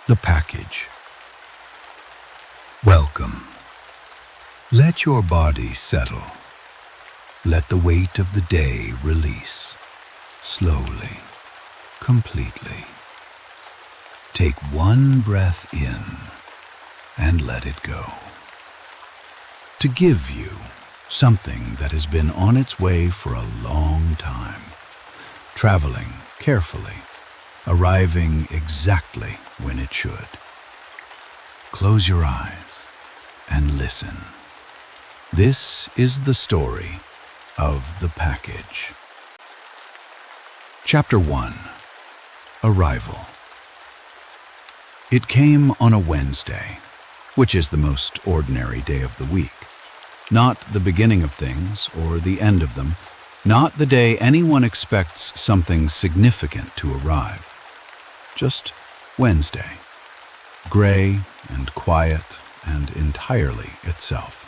The package. Welcome. Let your body settle. Let the weight of the day release. Slowly, completely. Take one breath in and let it go. To give you something that has been on its way for a long time, traveling carefully, arriving exactly when it should. Close your eyes and listen. This is the story of the package. Chapter 1. Arrival. It came on a Wednesday, which is the most ordinary day of the week. Not the beginning of things or the end of them, not the day anyone expects something significant to arrive. Just Wednesday. Gray and quiet and entirely itself.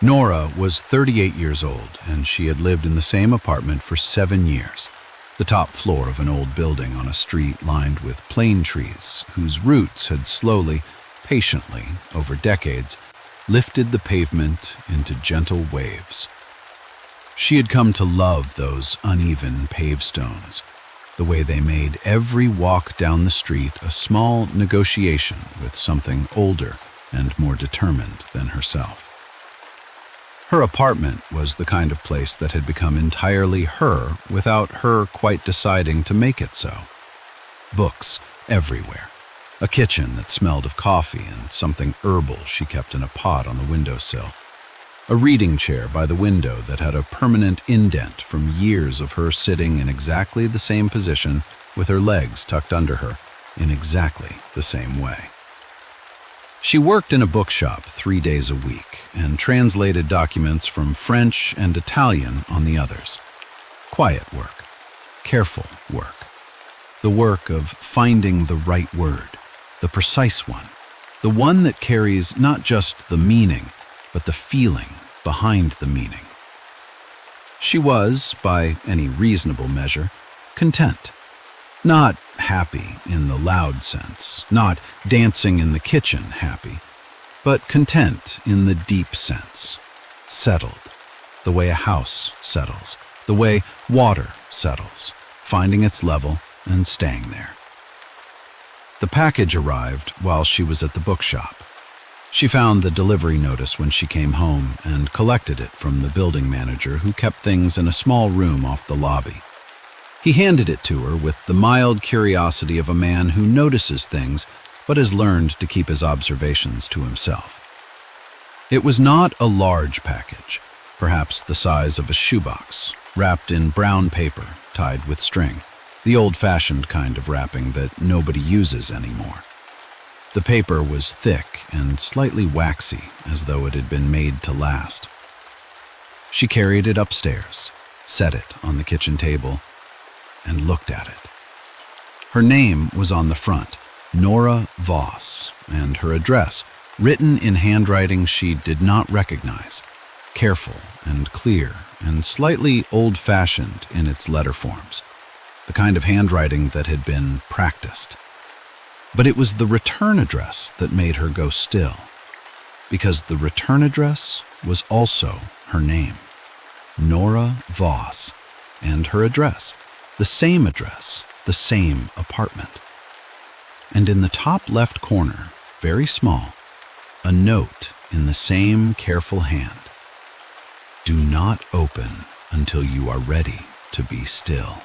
Nora was 38 years old, and she had lived in the same apartment for 7 years, the top floor of an old building on a street lined with plane trees whose roots had slowly, patiently, over decades, lifted the pavement into gentle waves. She had come to love those uneven pavestones, the way they made every walk down the street a small negotiation with something older and more determined than herself. Her apartment was the kind of place that had become entirely her without her quite deciding to make it so. Books everywhere, a kitchen that smelled of coffee and something herbal she kept in a pot on the windowsill, a reading chair by the window that had a permanent indent from years of her sitting in exactly the same position with her legs tucked under her in exactly the same way. She worked in a bookshop 3 days a week and translated documents from French and Italian on the others. Quiet work, careful work, the work of finding the right word, the precise one, the one that carries not just the meaning, but the feeling behind the meaning. She was, by any reasonable measure, content. Not happy in the loud sense, not dancing in the kitchen happy, but content in the deep sense. Settled, the way a house settles, the way water settles, finding its level and staying there. The package arrived while she was at the bookshop. She found the delivery notice when she came home and collected it from the building manager who kept things in a small room off the lobby. He handed it to her with the mild curiosity of a man who notices things but has learned to keep his observations to himself. It was not a large package, perhaps the size of a shoebox, wrapped in brown paper tied with string, the old-fashioned kind of wrapping that nobody uses anymore. The paper was thick and slightly waxy, as though it had been made to last. She carried it upstairs, set it on the kitchen table, and looked at it. Her name was on the front, Nora Voss, and her address, written in handwriting she did not recognize, careful and clear and slightly old-fashioned in its letter forms, the kind of handwriting that had been practiced. But it was the return address that made her go still, because the return address was also her name, Nora Voss, and her address, the same apartment. And in the top left corner, very small, a note in the same careful hand. Do not open until you are ready to be still.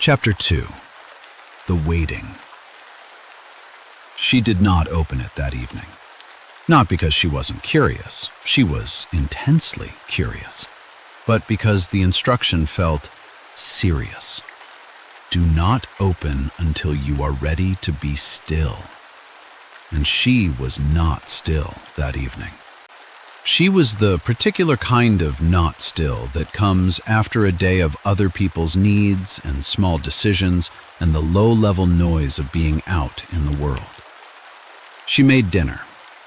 Chapter 2. The Waiting. She did not open it that evening. Not because she wasn't curious, she was intensely curious, but because the instruction felt serious. Do not open until you are ready to be still. And she was not still that evening. She was the particular kind of not still that comes after a day of other people's needs and small decisions and the low-level noise of being out in the world. She made dinner,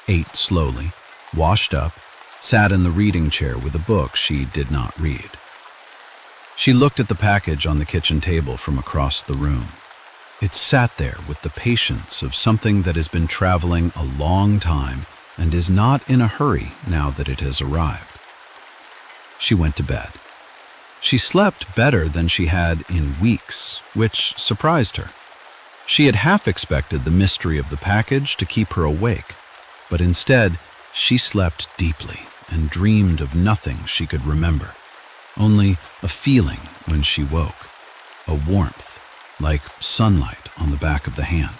ate slowly, washed up, sat in the reading chair with a book she did not read. She looked at the package on the kitchen table from across the room. It sat there with the patience of something that has been traveling a long time and is not in a hurry now that it has arrived. She went to bed. She slept better than she had in weeks, which surprised her. She had half expected the mystery of the package to keep her awake, but instead, she slept deeply and dreamed of nothing she could remember, only a feeling when she woke, a warmth, like sunlight on the back of the hand.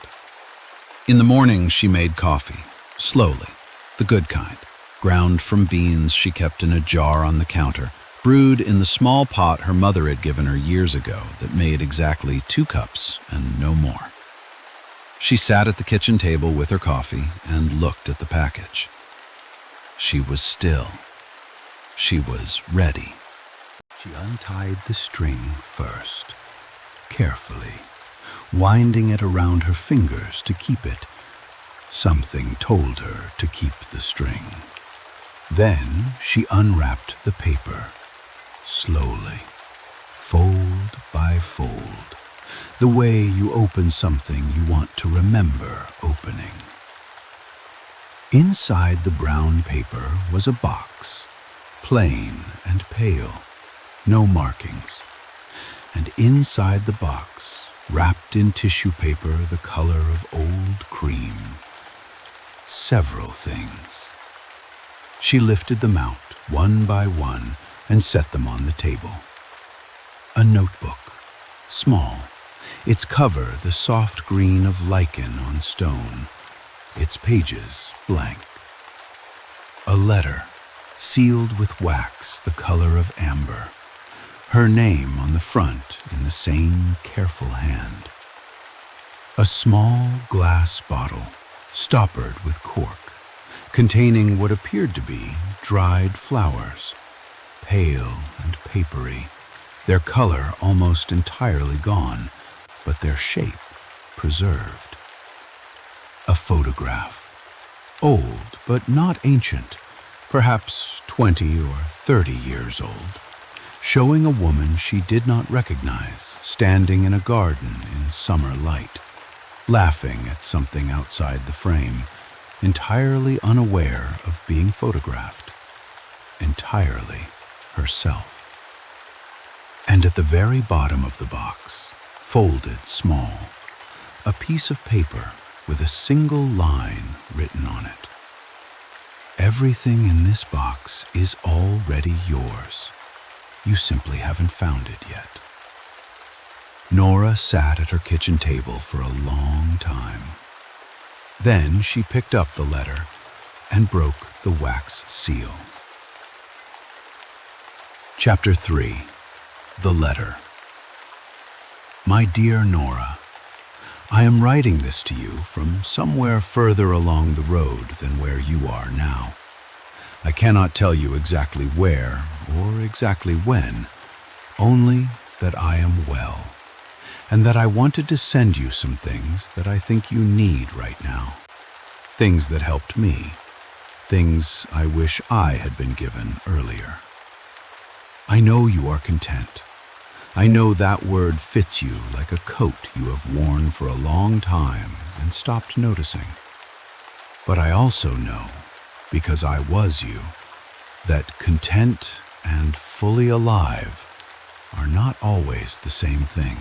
In the morning, she made coffee, slowly, the good kind, ground from beans she kept in a jar on the counter, brewed in the small pot her mother had given her years ago that made exactly 2 cups and no more. She sat at the kitchen table with her coffee and looked at the package. She was still. She was ready. She untied the string first, carefully, winding it around her fingers to keep it. Something told her to keep the string. Then she unwrapped the paper, slowly, fold by fold, the way you open something you want to remember opening. Inside the brown paper was a box, plain and pale, no markings. And inside the box, wrapped in tissue paper the color of old cream, several things. She lifted them out, one by one, and set them on the table. A notebook, small, its cover the soft green of lichen on stone, its pages blank. A letter, sealed with wax the color of amber, her name on the front in the same careful hand. A small glass bottle, stoppered with cork, containing what appeared to be dried flowers, pale and papery, their color almost entirely gone, but their shape preserved. A photograph, old but not ancient, perhaps 20 or 30 years old, showing a woman she did not recognize standing in a garden in summer light, laughing at something outside the frame, entirely unaware of being photographed, entirely herself. And at the very bottom of the box, folded small, a piece of paper with a single line written on it. Everything in this box is already yours. You simply haven't found it yet. Nora sat at her kitchen table for a long time. Then she picked up the letter and broke the wax seal. Chapter 3. The Letter. My dear Nora, I am writing this to you from somewhere further along the road than where you are now. I cannot tell you exactly where or exactly when, only that I am well, and that I wanted to send you some things that I think you need right now. Things that helped me, things I wish I had been given earlier. I know you are content. I know that word fits you like a coat you have worn for a long time and stopped noticing. But I also know, because I was you, that content and fully alive are not always the same thing,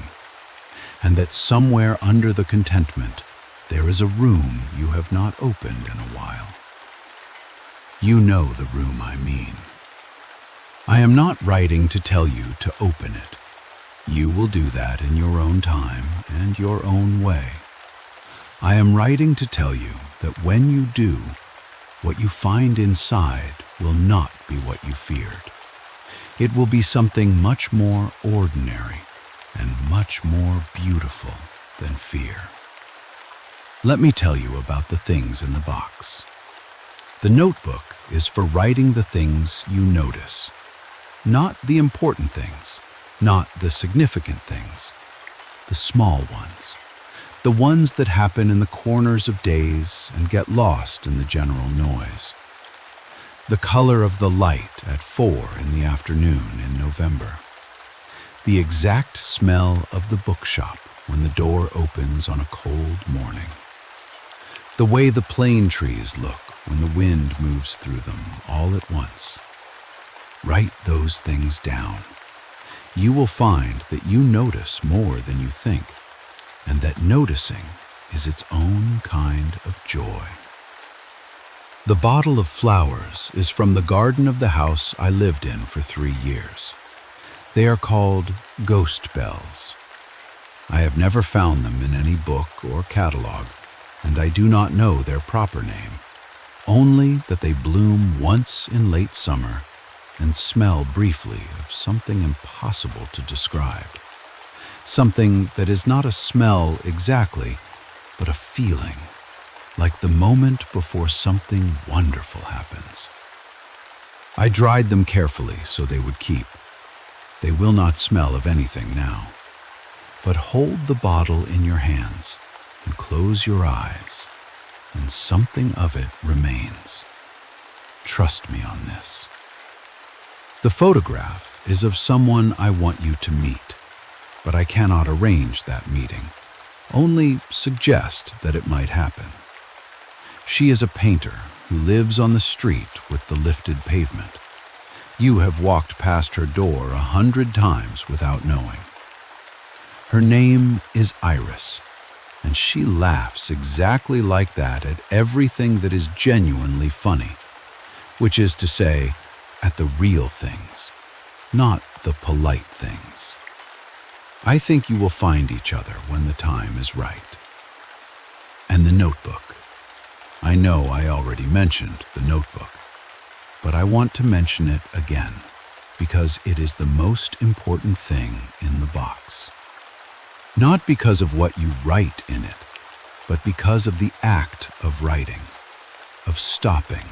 and that somewhere under the contentment there is a room you have not opened in a while. You know the room I mean. I am not writing to tell you to open it. You will do that in your own time and your own way. I am writing to tell you that when you do, what you find inside will not be what you feared. It will be something much more ordinary and much more beautiful than fear. Let me tell you about the things in the box. The notebook is for writing the things you notice, not the important things, not the significant things, the small ones, the ones that happen in the corners of days and get lost in the general noise. The color of the light at 4 in the afternoon in November. The exact smell of the bookshop when the door opens on a cold morning. The way the plane trees look when the wind moves through them all at once. Write those things down. You will find that you notice more than you think, and that noticing is its own kind of joy. The bottle of flowers is from the garden of the house I lived in for 3 years. They are called ghost bells. I have never found them in any book or catalog, and I do not know their proper name, only that they bloom once in late summer and smell briefly of something impossible to describe. Something that is not a smell exactly, but a feeling, like the moment before something wonderful happens. I dried them carefully so they would keep. They will not smell of anything now. But hold the bottle in your hands and close your eyes, and something of it remains. Trust me on this. The photograph is of someone I want you to meet, but I cannot arrange that meeting, only suggest that it might happen. She is a painter who lives on the street with the lifted pavement. You have walked past her door 100 times without knowing. Her name is Iris, and she laughs exactly like that at everything that is genuinely funny, which is to say, at the real things, not the polite things. I think you will find each other when the time is right. And the notebook. I know I already mentioned the notebook, but I want to mention it again because it is the most important thing in the box. Not because of what you write in it, but because of the act of writing, of stopping,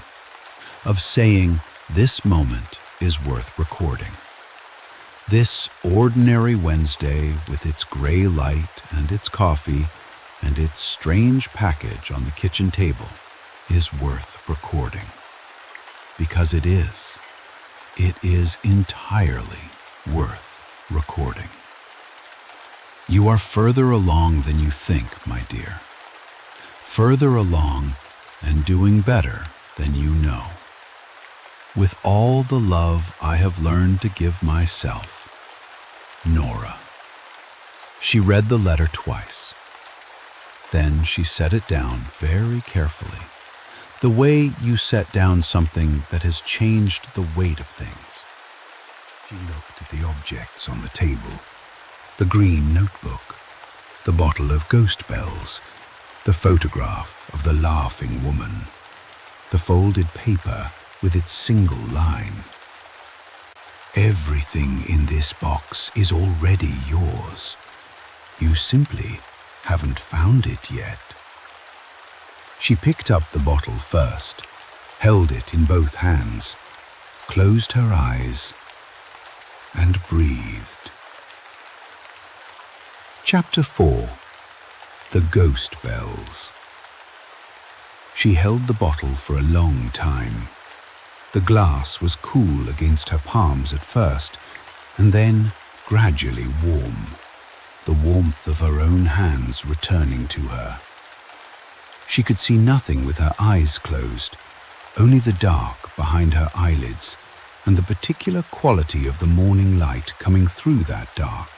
of saying, this moment is worth recording. This ordinary Wednesday with its gray light and its coffee and its strange package on the kitchen table is worth recording. Because it is. It is entirely worth recording. You are further along than you think, my dear. Further along and doing better than you know. With all the love I have learned to give myself, Nora. She read the letter twice. Then she set it down very carefully, the way you set down something that has changed the weight of things. She looked at the objects on the table, the green notebook, the bottle of ghost bells, the photograph of the laughing woman, the folded paper with its single line. Everything in this box is already yours. You simply haven't found it yet. She picked up the bottle first, held it in both hands, closed her eyes, and breathed. Chapter 4. The Ghost Bells. She held the bottle for a long time. The glass was cool against her palms at first, and then gradually warm, the warmth of her own hands returning to her. She could see nothing with her eyes closed, only the dark behind her eyelids and the particular quality of the morning light coming through that dark,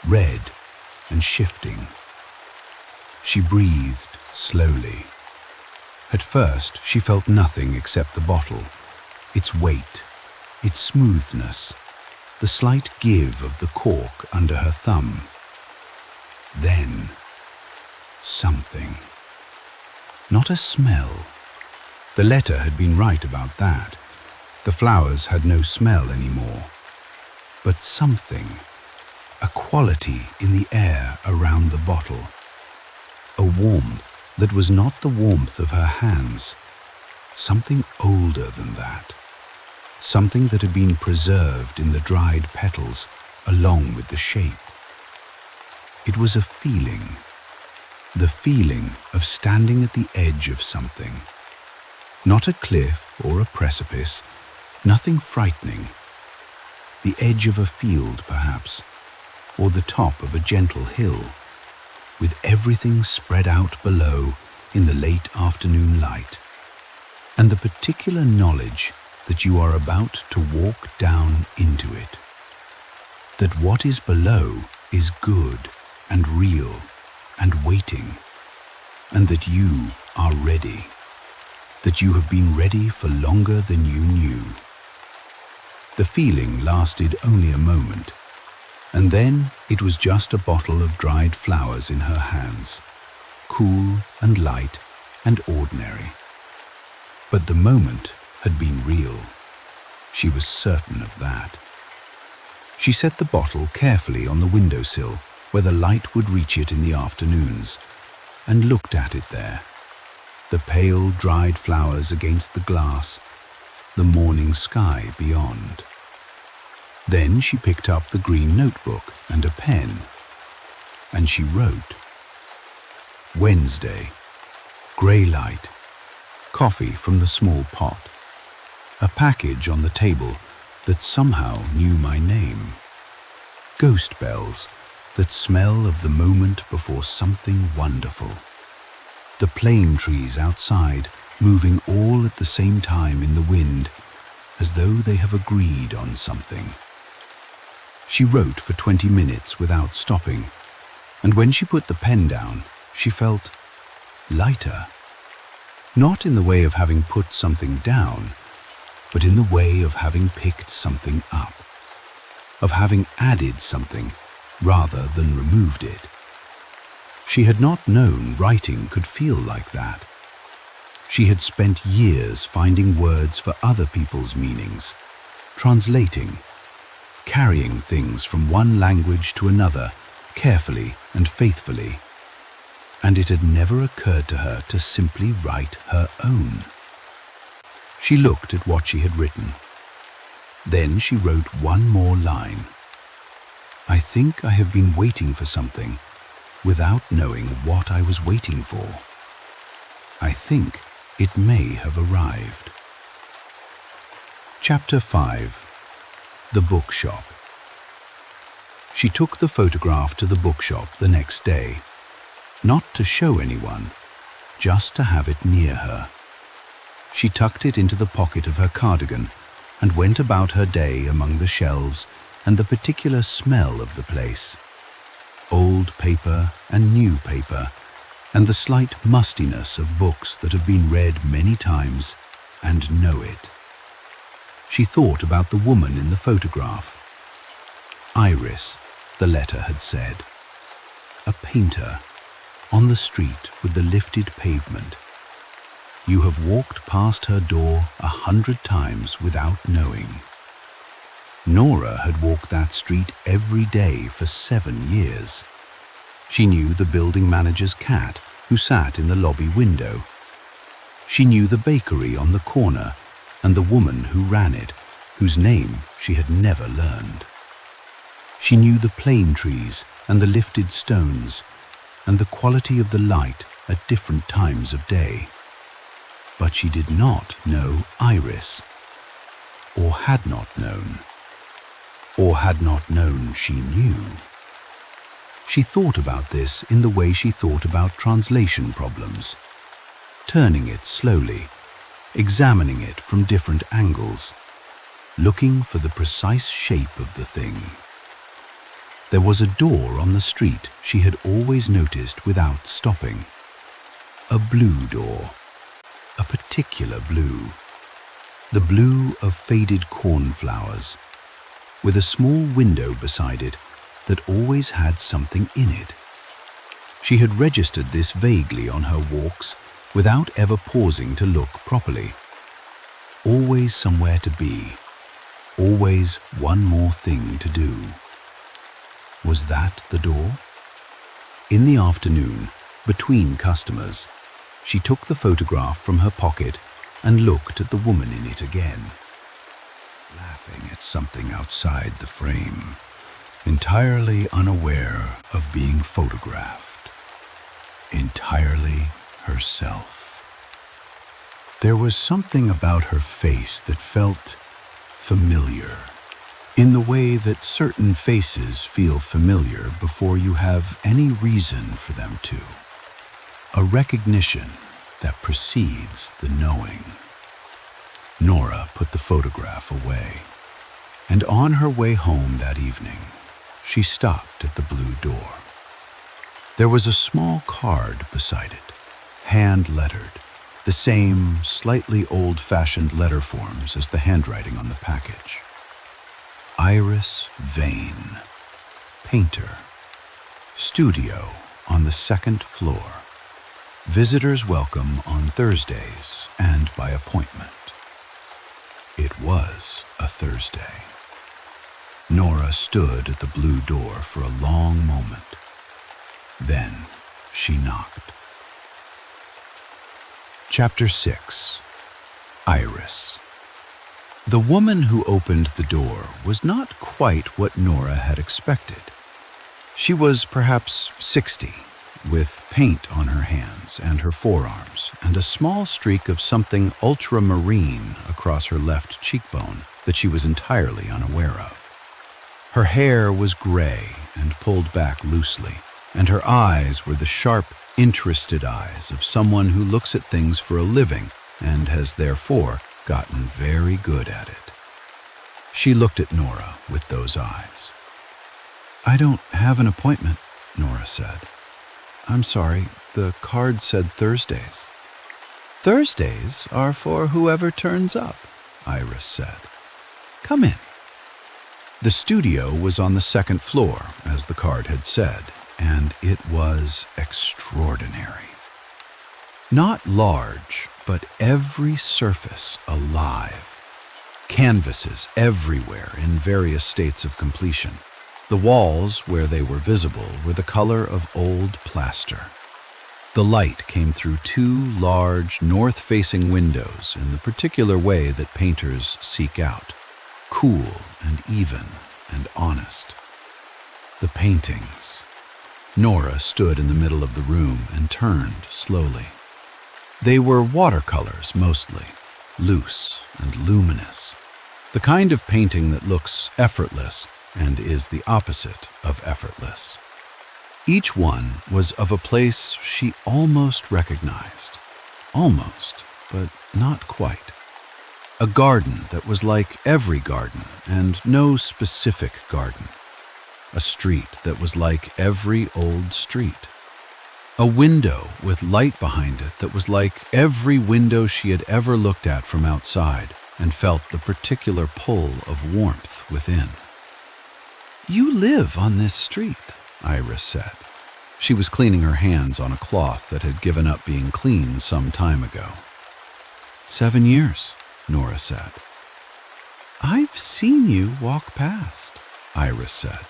red and shifting. She breathed slowly. At first, she felt nothing except the bottle, its weight, its smoothness, the slight give of the cork under her thumb. Then, something. Not a smell. The letter had been right about that. The flowers had no smell anymore. But something, a quality in the air around the bottle. A warmth that was not the warmth of her hands. Something older than that. Something that had been preserved in the dried petals along with the shape. It was a feeling. The feeling of standing at the edge of something. Not a cliff or a precipice, nothing frightening. The edge of a field, perhaps, or the top of a gentle hill, with everything spread out below in the late afternoon light, and the particular knowledge that you are about to walk down into it, that what is below is good and real and waiting, and that you are ready, that you have been ready for longer than you knew. The feeling lasted only a moment, and then it was just a bottle of dried flowers in her hands, cool and light and ordinary. But the moment had been real. She was certain of that. She set the bottle carefully on the windowsill where the light would reach it in the afternoons, and looked at it there, the pale dried flowers against the glass, the morning sky beyond. Then she picked up the green notebook and a pen, and she wrote, Wednesday, grey light, coffee from the small pot, a package on the table that somehow knew my name, ghost bells that smell of the moment before something wonderful, the plane trees outside moving all at the same time in the wind, as though they have agreed on something. She wrote for 20 minutes without stopping, and when she put the pen down, she felt lighter. Not in the way of having put something down, but in the way of having picked something up, of having added something rather than removed it. She had not known writing could feel like that. She had spent years finding words for other people's meanings, translating, carrying things from one language to another carefully and faithfully, and it had never occurred to her to simply write her own. She looked at what she had written. Then she wrote one more line. I think I have been waiting for something without knowing what I was waiting for. I think it may have arrived. Chapter 5. The Bookshop. She took the photograph to the bookshop the next day, not to show anyone, just to have it near her. She tucked it into the pocket of her cardigan and went about her day among the shelves and the particular smell of the place. Old paper and new paper, and the slight mustiness of books that have been read many times and know it. She thought about the woman in the photograph. Iris, the letter had said. A painter, on the street with the lifted pavement. You have walked past her door 100 times without knowing. Nora had walked that street every day for 7 years. She knew the building manager's cat who sat in the lobby window. She knew the bakery on the corner and the woman who ran it, whose name she had never learned. She knew the plane trees and the lifted stones and the quality of the light at different times of day. But she did not know Iris, or had not known she knew. She thought about this in the way she thought about translation problems, turning it slowly, examining it from different angles, looking for the precise shape of the thing. There was a door on the street she had always noticed without stopping. A blue door, a particular blue, the blue of faded cornflowers, with a small window beside it that always had something in it. She had registered this vaguely on her walks without ever pausing to look properly. Always somewhere to be, always one more thing to do. Was that the door? In the afternoon, between customers, she took the photograph from her pocket and looked at the woman in it again, laughing at something outside the frame, entirely unaware of being photographed, entirely herself. There was something about her face that felt familiar, in the way that certain faces feel familiar before you have any reason for them to. A recognition that precedes the knowing. Nora put the photograph away, and on her way home that evening, she stopped at the blue door. There was a small card beside it, hand-lettered, the same slightly old-fashioned letter forms as the handwriting on the package. Iris Vane, painter, studio on the 2nd floor. Visitors welcome on Thursdays and by appointment. It was a Thursday. Nora stood at the blue door for a long moment. Then she knocked. Chapter 6. Iris. The woman who opened the door was not quite what Nora had expected. She was perhaps 60, with paint on her hands and her forearms, and a small streak of something ultramarine across her left cheekbone that she was entirely unaware of. Her hair was gray and pulled back loosely, and her eyes were the sharp, interested eyes of someone who looks at things for a living and has therefore gotten very good at it. She looked at Nora with those eyes. "I don't have an appointment," Nora said. "I'm sorry, the card said Thursdays." "Thursdays are for whoever turns up," Iris said. "Come in." The studio was on the 2nd floor, as the card had said, and it was extraordinary. Not large, but every surface alive. Canvases everywhere in various states of completion. The walls, where they were visible, were the color of old plaster. The light came through 2 large, north-facing windows in the particular way that painters seek out, cool and even and honest. The paintings. Nora stood in the middle of the room and turned slowly. They were watercolors mostly, loose and luminous, the kind of painting that looks effortless and is the opposite of effortless. Each one was of a place she almost recognized. Almost, but not quite. A garden that was like every garden and no specific garden. A street that was like every old street. A window with light behind it that was like every window she had ever looked at from outside and felt the particular pull of warmth within. "You live on this street," Iris said. She was cleaning her hands on a cloth that had given up being clean some time ago. 7 years, Nora said. "I've seen you walk past," Iris said.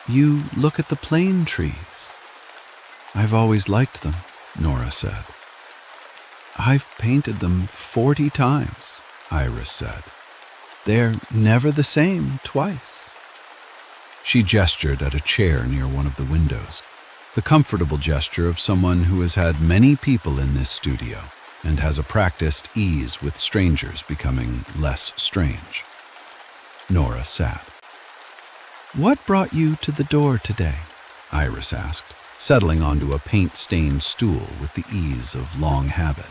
"You look at the plane trees." "I've always liked them," Nora said. "I've painted them 40 times, Iris said. "They're never the same twice." She gestured at a chair near one of the windows, the comfortable gesture of someone who has had many people in this studio and has a practiced ease with strangers becoming less strange. Nora sat. "What brought you to the door today?" Iris asked, settling onto a paint-stained stool with the ease of long habit.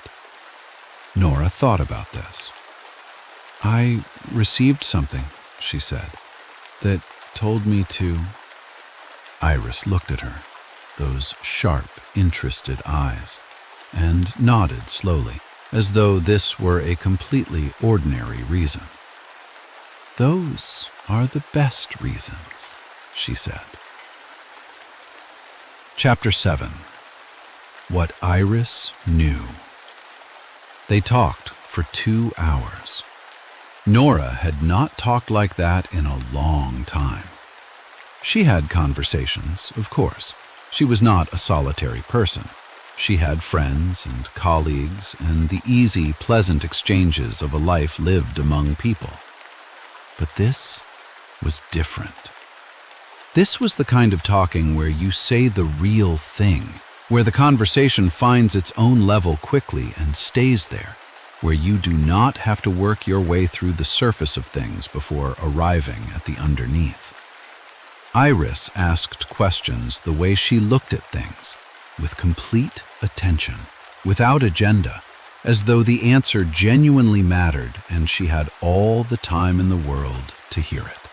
Nora thought about this. "I received something," she said, "that told me to..." Iris looked at her, those sharp, interested eyes, and nodded slowly, as though this were a completely ordinary reason. "Those are the best reasons," she said. Chapter 7. What Iris Knew. They talked for 2 hours. Nora had not talked like that in a long time. She had conversations, of course. She was not a solitary person. She had friends and colleagues and the easy, pleasant exchanges of a life lived among people. But this was different. This was the kind of talking where you say the real thing, where the conversation finds its own level quickly and stays there, where you do not have to work your way through the surface of things before arriving at the underneath. Iris asked questions the way she looked at things, with complete attention, without agenda, as though the answer genuinely mattered and she had all the time in the world to hear it.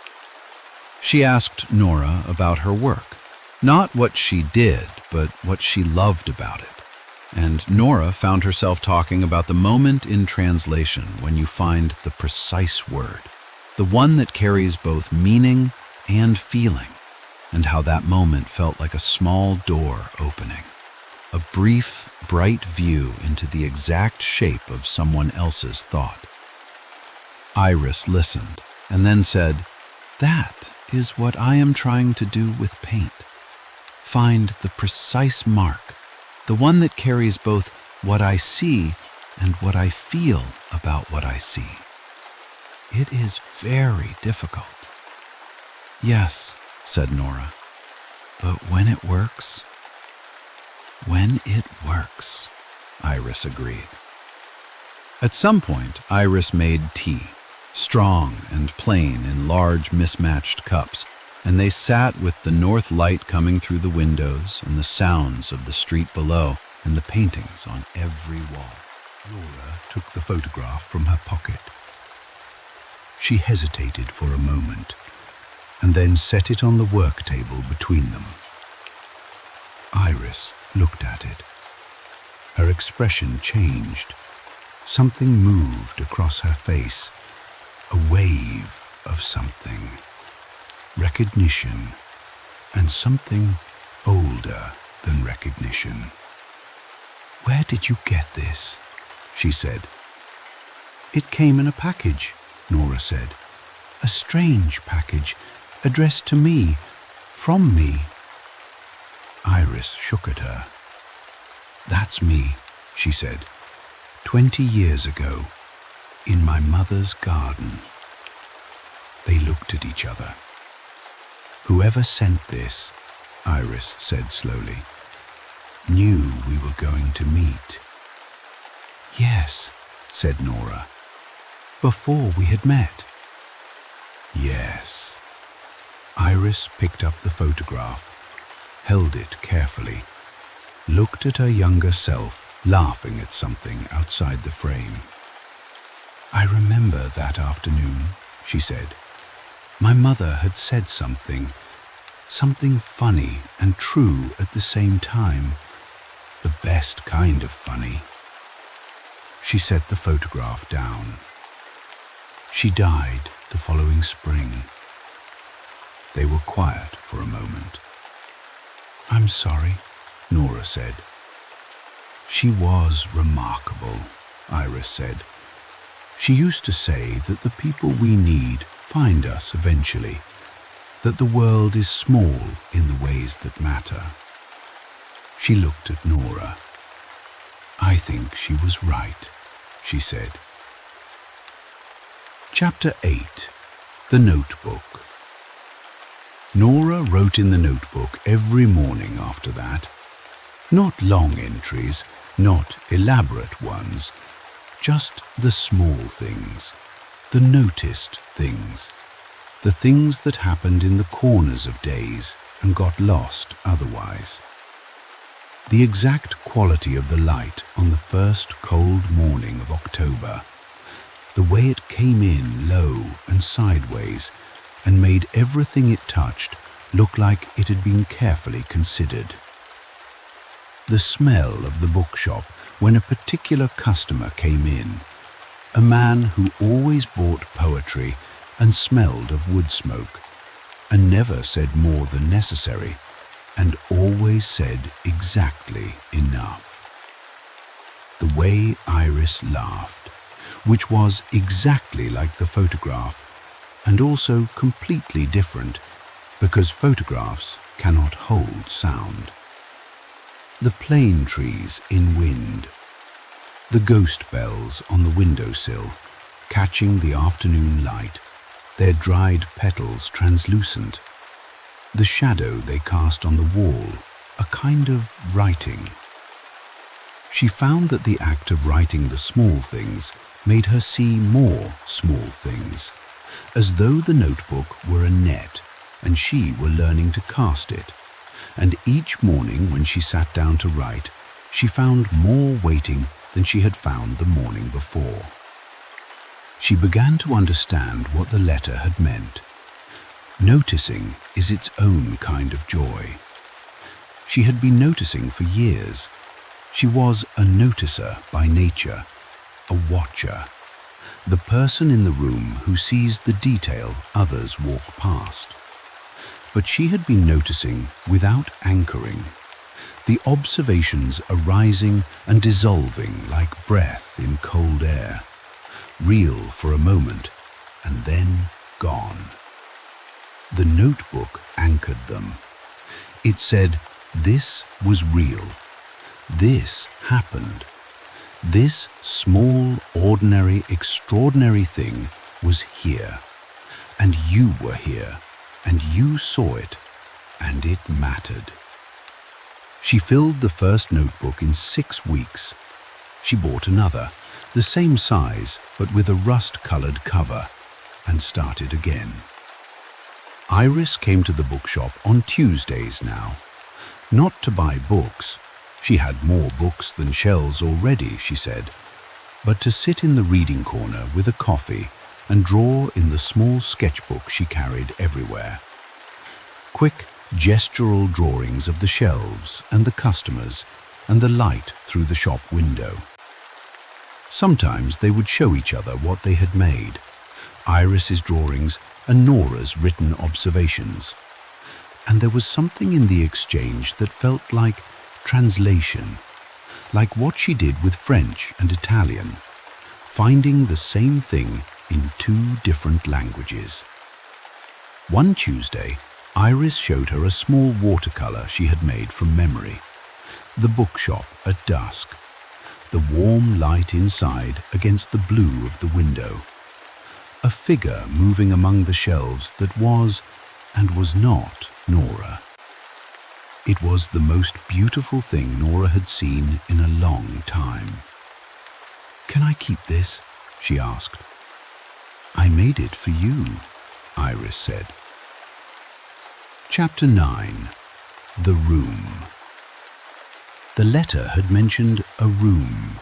She asked Nora about her work, not what she did, but what she loved about it. And Nora found herself talking about the moment in translation when you find the precise word, the one that carries both meaning and feeling, and how that moment felt like a small door opening, a brief, bright view into the exact shape of someone else's thought. Iris listened and then said, "That is what I am trying to do with paint. Find the precise mark, the one that carries both what I see and what I feel about what I see. It is very difficult." "Yes," said Nora, "but when it works..." "When it works," Iris agreed. At some point, Iris made tea, strong and plain in large mismatched cups, and they sat with the north light coming through the windows and the sounds of the street below and the paintings on every wall. Nora took the photograph from her pocket. She hesitated for a moment and then set it on the work table between them. Iris looked at it. Her expression changed. Something moved across her face, a wave of something. Recognition, and something older than recognition. "Where did you get this?" she said. "It came in a package," Nora said. "A strange package, addressed to me, from me." Iris shook at her. "That's me," she said, 20 years ago, in my mother's garden." They looked at each other. "Whoever sent this," Iris said slowly, "knew we were going to meet." "Yes," said Nora, "before we had met." "Yes." Iris picked up the photograph, held it carefully, looked at her younger self, laughing at something outside the frame. "I remember that afternoon," she said. "My mother had said something funny and true at the same time, the best kind of funny." She set the photograph down. She died the following spring. They were quiet for a moment. "I'm sorry," Nora said. "She was remarkable," Iris said. "She used to say that the people we need find us eventually, that the world is small in the ways that matter." She looked at Nora. "I think she was right," she said. Chapter 8. The Notebook. Nora wrote in the notebook every morning after that. Not long entries, not elaborate ones, just the small things, the noticed things, the things that happened in the corners of days and got lost otherwise. The exact quality of the light on the first cold morning of October, the way it came in low and sideways and made everything it touched look like it had been carefully considered. The smell of the bookshop when a particular customer came in, a man who always bought poetry and smelled of wood smoke, and never said more than necessary, and always said exactly enough. The way Iris laughed, which was exactly like the photograph, and also completely different, because photographs cannot hold sound. The plane trees in wind, the ghost bells on the windowsill, catching the afternoon light, their dried petals translucent, the shadow they cast on the wall, a kind of writing. She found that the act of writing the small things made her see more small things, as though the notebook were a net and she were learning to cast it. And each morning when she sat down to write, she found more waiting than she had found the morning before. She began to understand what the letter had meant. Noticing is its own kind of joy. She had been noticing for years. She was a noticer by nature, a watcher, the person in the room who sees the detail others walk past. But she had been noticing without anchoring, the observations arising and dissolving like breath in cold air, real for a moment and then gone. The notebook anchored them. It said, this was real. This happened. This small, ordinary, extraordinary thing was here. And you were here. And you saw it. And it mattered. She filled the first notebook in 6 weeks. She bought another, the same size, but with a rust-colored cover, and started again. Iris came to the bookshop on Tuesdays now. Not to buy books. She had more books than shelves already, she said, but to sit in the reading corner with a coffee and draw in the small sketchbook she carried everywhere. Quick, gestural drawings of the shelves and the customers and the light through the shop window. Sometimes they would show each other what they had made, Iris's drawings and Nora's written observations. And there was something in the exchange that felt like translation, like what she did with French and Italian, finding the same thing in 2 different languages. One Tuesday, Iris showed her a small watercolor she had made from memory. The bookshop at dusk, the warm light inside against the blue of the window. A figure moving among the shelves that was and was not Nora. It was the most beautiful thing Nora had seen in a long time. "Can I keep this?" she asked. "I made it for you," Iris said. Chapter 9. The Room. The letter had mentioned a room.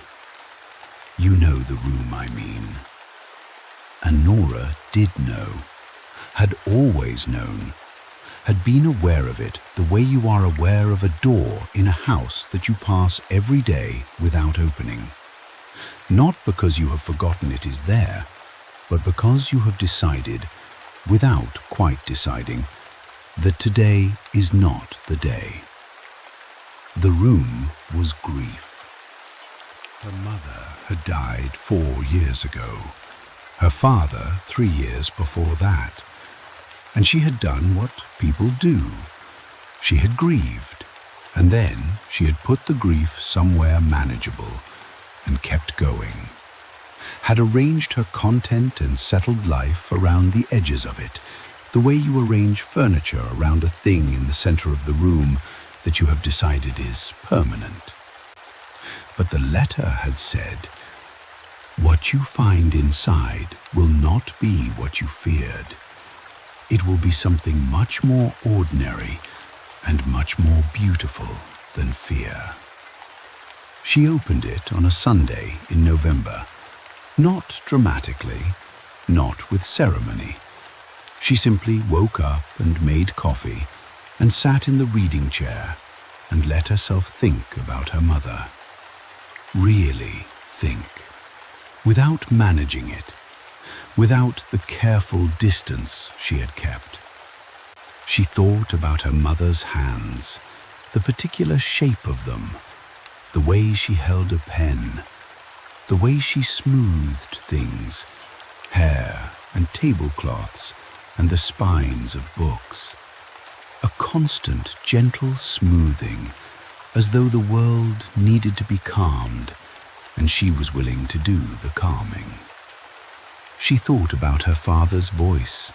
You know the room I mean. And Nora did know, had always known, had been aware of it the way you are aware of a door in a house that you pass every day without opening. Not because you have forgotten it is there, but because you have decided, without quite deciding, that today is not the day. The room was grief. Her mother had died 4 years ago, her father 3 years before that, and she had done what people do. She had grieved, and then she had put the grief somewhere manageable and kept going, had arranged her content and settled life around the edges of it, the way you arrange furniture around a thing in the center of the room that you have decided is permanent. But the letter had said, what you find inside will not be what you feared. It will be something much more ordinary and much more beautiful than fear. She opened it on a Sunday in November, not dramatically, not with ceremony. She simply woke up and made coffee and sat in the reading chair and let herself think about her mother. Really think, without managing it, without the careful distance she had kept. She thought about her mother's hands, the particular shape of them, the way she held a pen, the way she smoothed things, hair and tablecloths and the spines of books. A constant, gentle smoothing, as though the world needed to be calmed, and she was willing to do the calming. She thought about her father's voice,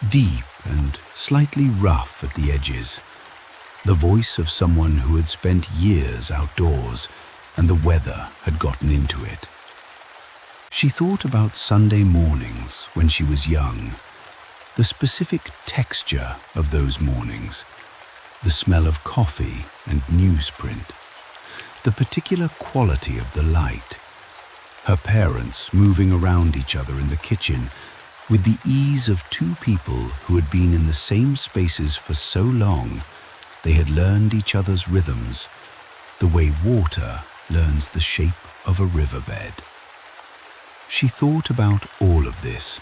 deep and slightly rough at the edges, the voice of someone who had spent years outdoors and the weather had gotten into it. She thought about Sunday mornings when she was young, the specific texture of those mornings, the smell of coffee and newsprint, the particular quality of the light, her parents moving around each other in the kitchen with the ease of two people who had been in the same spaces for so long they had learned each other's rhythms, the way water learns the shape of a riverbed. She thought about all of this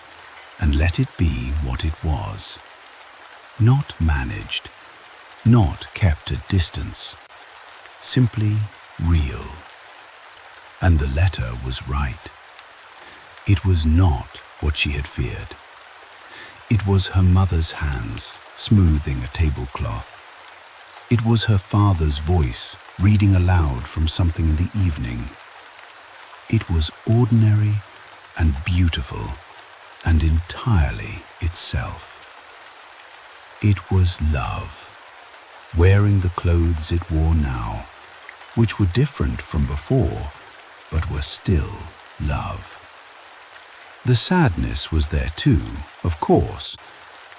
and let it be what it was. Not managed, not kept at distance, simply real. And the letter was right. It was not what she had feared. It was her mother's hands smoothing a tablecloth. It was her father's voice reading aloud from something in the evening. It was ordinary and beautiful and entirely itself. It was love, wearing the clothes it wore now, which were different from before, but were still love. The sadness was there too, of course.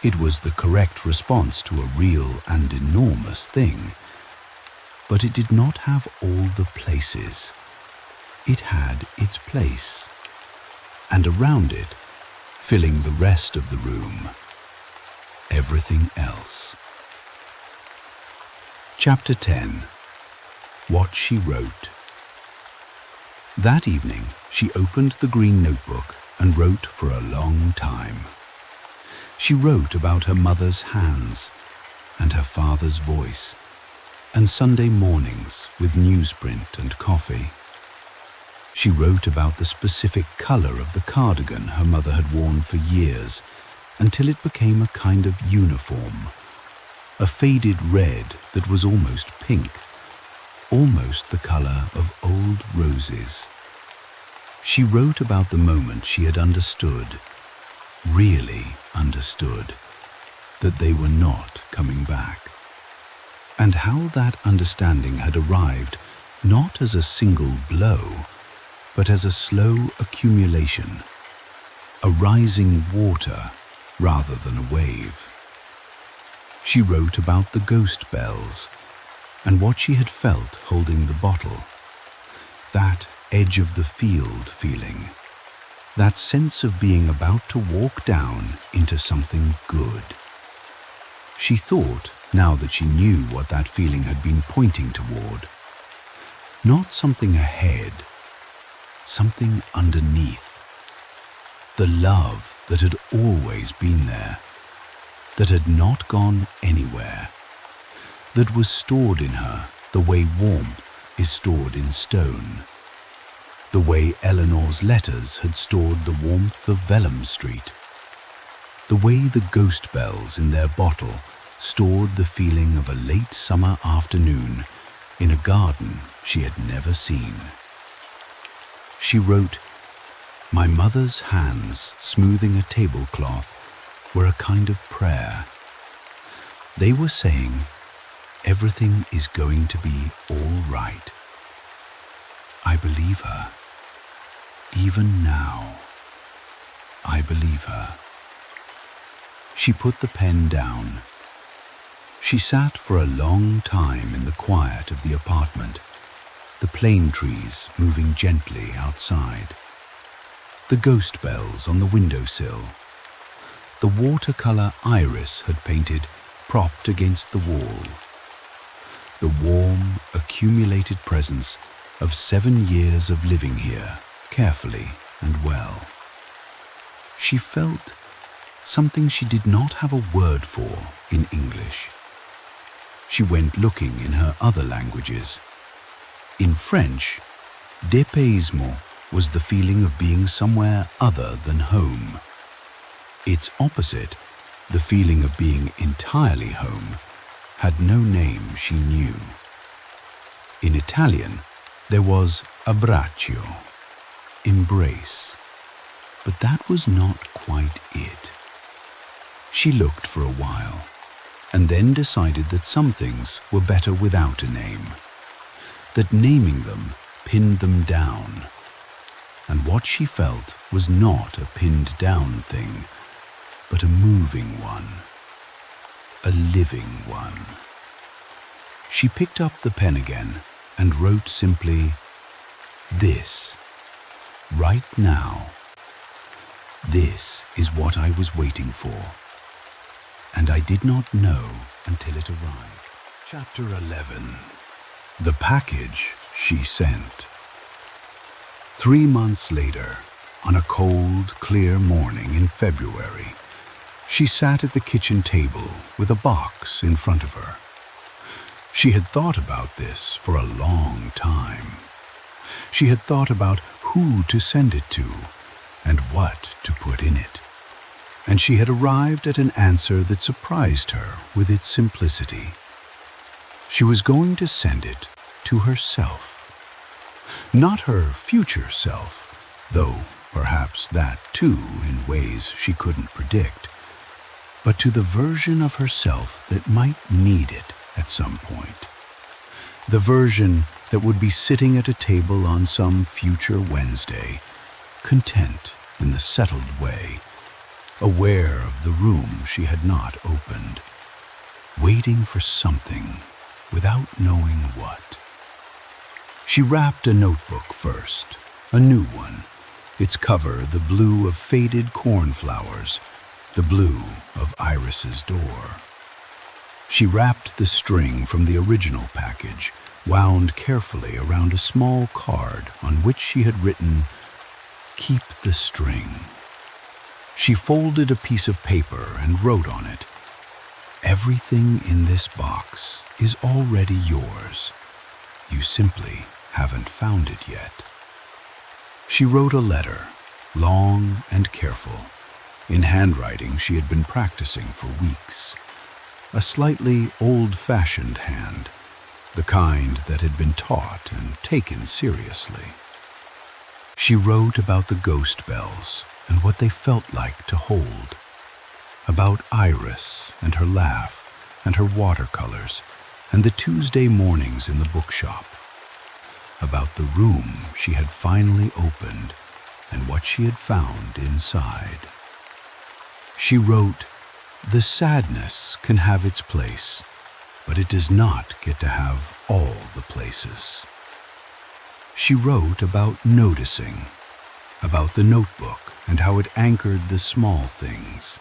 It was the correct response to a real and enormous thing. But it did not have all the places. It had its place. And around it, filling the rest of the room, everything else. Chapter 10. What she wrote. That evening, she opened the green notebook and wrote for a long time. She wrote about her mother's hands and her father's voice, and Sunday mornings with newsprint and coffee. She wrote about the specific color of the cardigan her mother had worn for years until it became a kind of uniform, a faded red that was almost pink, almost the color of old roses. She wrote about the moment she had understood, really understood, that they were not coming back, and how that understanding had arrived not as a single blow, but as a slow accumulation, a rising water rather than a wave. She wrote about the ghost bells and what she had felt holding the bottle, that edge of the field feeling, that sense of being about to walk down into something good. She thought, now that she knew what that feeling had been pointing toward, not something ahead, something underneath. The love that had always been there, that had not gone anywhere, that was stored in her the way warmth is stored in stone, the way Eleanor's letters had stored the warmth of Vellum Street, the way the ghost bells in their bottle stored the feeling of a late summer afternoon in a garden she had never seen. She wrote, "My mother's hands smoothing a tablecloth were a kind of prayer. They were saying, everything is going to be all right. I believe her. Even now, I believe her." She put the pen down. She sat for a long time in the quiet of the apartment, the plane trees moving gently outside, the ghost bells on the windowsill, the watercolor Iris had painted propped against the wall, the warm, accumulated presence of 7 years of living here, carefully and well. She felt something she did not have a word for in English. She went looking in her other languages. In French, dépaysement was the feeling of being somewhere other than home. Its opposite, the feeling of being entirely home, had no name she knew. In Italian, there was abbraccio, embrace, but that was not quite it. She looked for a while, and then decided that some things were better without a name, that naming them pinned them down. And what she felt was not a pinned down thing, but a moving one, a living one. She picked up the pen again and wrote simply, "This, right now, this is what I was waiting for, and I did not know until it arrived." Chapter 11. The Package She Sent. 3 months later, on a cold, clear morning in February, she sat at the kitchen table with a box in front of her. She had thought about this for a long time. She had thought about who to send it to and what to put in it. And she had arrived at an answer that surprised her with its simplicity. She was going to send it to herself. Not her future self, though perhaps that too in ways she couldn't predict, but to the version of herself that might need it at some point. The version that would be sitting at a table on some future Wednesday, content in the settled way, aware of the room she had not opened, waiting for something without knowing what. She wrapped a notebook first, a new one, its cover the blue of faded cornflowers, the blue of Iris's door. She wrapped the string from the original package, wound carefully around a small card on which she had written, "Keep the string." She folded a piece of paper and wrote on it, "Everything in this box is already yours. You simply haven't found it yet." She wrote a letter, long and careful, in handwriting she had been practicing for weeks. A slightly old-fashioned hand, the kind that had been taught and taken seriously. She wrote about the ghost bells and what they felt like to hold, about Iris and her laugh and her watercolors and the Tuesday mornings in the bookshop, about the room she had finally opened and what she had found inside. She wrote, "The sadness can have its place, but it does not get to have all the places." She wrote about noticing, about the notebook and how it anchored the small things,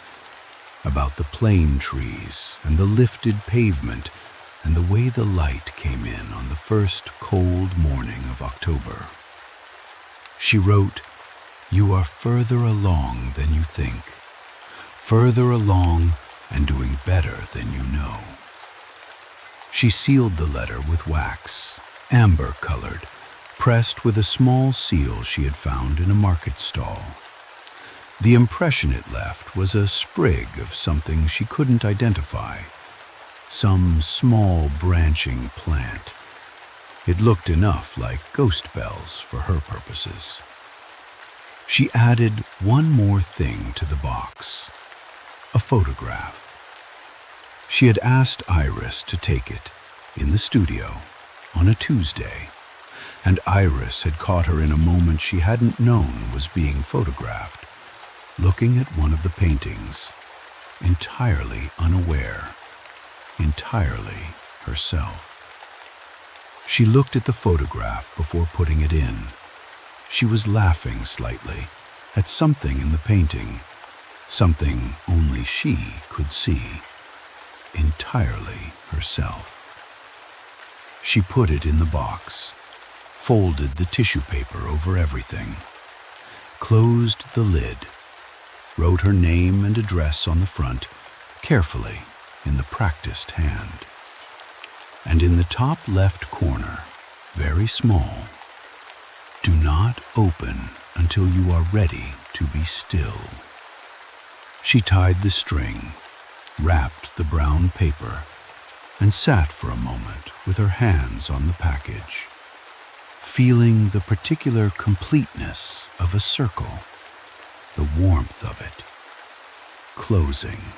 about the plane trees and the lifted pavement and the way the light came in on the first cold morning of October. She wrote, "You are further along than you think, further along and doing better than you know." She sealed the letter with wax, amber-colored, pressed with a small seal she had found in a market stall. The impression it left was a sprig of something she couldn't identify, some small branching plant. It looked enough like ghost bells for her purposes. She added one more thing to the box, a photograph. She had asked Iris to take it in the studio on a Tuesday, and Iris had caught her in a moment she hadn't known was being photographed, looking at one of the paintings, entirely unaware, entirely herself. She looked at the photograph before putting it in. She was laughing slightly at something in the painting, something only she could see, entirely herself. She put it in the box, folded the tissue paper over everything, closed the lid, wrote her name and address on the front, carefully in the practiced hand. And in the top left corner, very small, "Do not open until you are ready to be still." She tied the string, wrapped the brown paper, and sat for a moment with her hands on the package, feeling the particular completeness of a circle, the warmth of it, closing.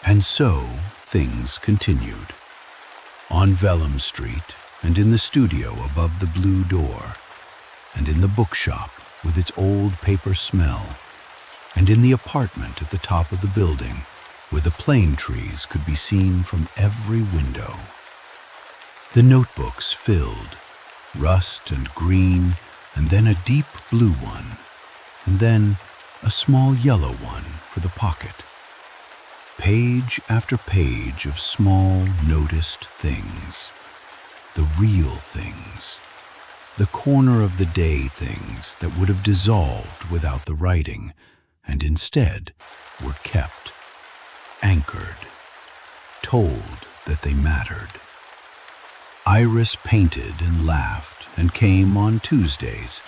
And so things continued. On Vellum Street, and in the studio above the blue door, and in the bookshop with its old paper smell, and in the apartment at the top of the building where the plane trees could be seen from every window. The notebooks filled, rust and green, and then a deep blue one, and then a small yellow one for the pocket. Page after page of small, noticed things, the real things, the corner-of-the-day things that would have dissolved without the writing, and instead were kept, anchored, told that they mattered. Iris painted and laughed and came on Tuesdays,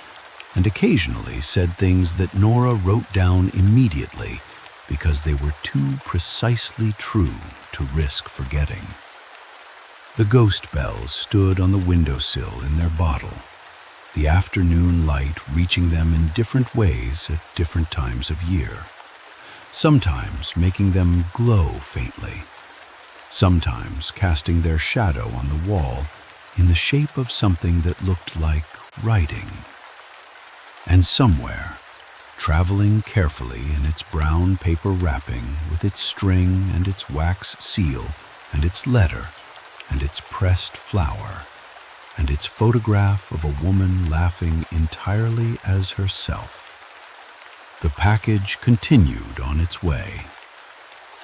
and occasionally said things that Nora wrote down immediately because they were too precisely true to risk forgetting. The ghost bells stood on the windowsill in their bottle, the afternoon light reaching them in different ways at different times of year, sometimes making them glow faintly, sometimes casting their shadow on the wall in the shape of something that looked like writing. And somewhere, traveling carefully in its brown paper wrapping with its string and its wax seal and its letter and its pressed flower and its photograph of a woman laughing entirely as herself, the package continued on its way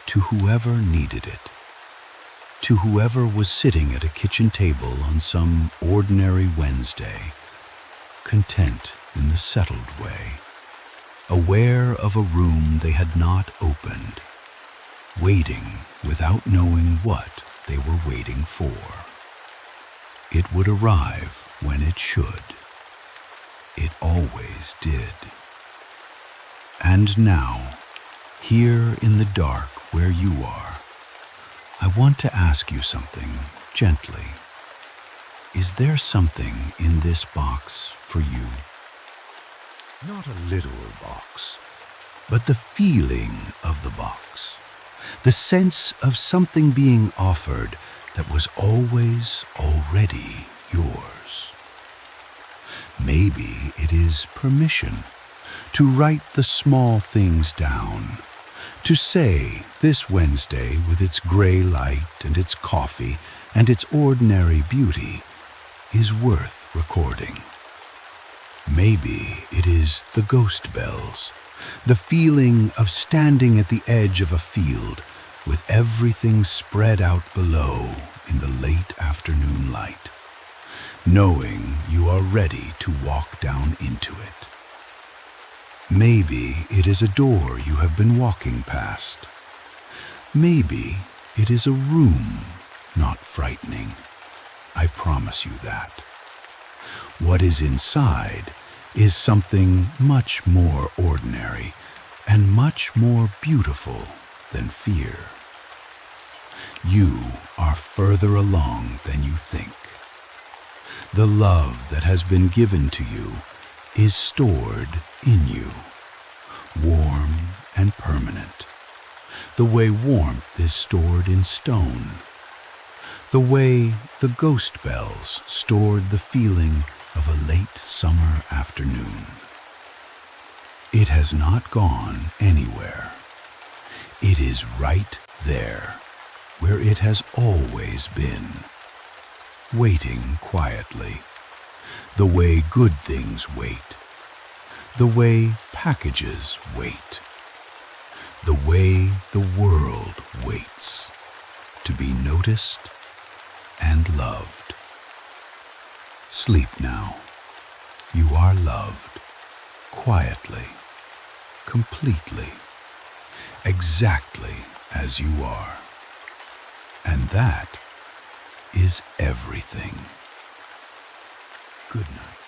to whoever needed it, to whoever was sitting at a kitchen table on some ordinary Wednesday, content in the settled way, aware of a room they had not opened, waiting without knowing what they were waiting for. It would arrive when it should. It always did. And now, here in the dark where you are, I want to ask you something gently. Is there something in this box for you? Not a literal box, but the feeling of the box, the sense of something being offered that was always already yours. Maybe it is permission to write the small things down, to say this Wednesday with its gray light and its coffee and its ordinary beauty is worth recording. Maybe it is the ghost bells, the feeling of standing at the edge of a field with everything spread out below in the late afternoon light, knowing you are ready to walk down into it. Maybe it is a door you have been walking past. Maybe it is a room not frightening. I promise you that. What is inside is something much more ordinary and much more beautiful than fear. You are further along than you think. The love that has been given to you is stored in you, warm and permanent, the way warmth is stored in stone, the way the ghost bells stored the feeling of a late summer afternoon. It has not gone anywhere. It is right there, where it has always been, waiting quietly, the way good things wait, the way packages wait, the way the world waits to be noticed and loved. Sleep now. You are loved, quietly, completely, exactly as you are. And that is everything. Good night.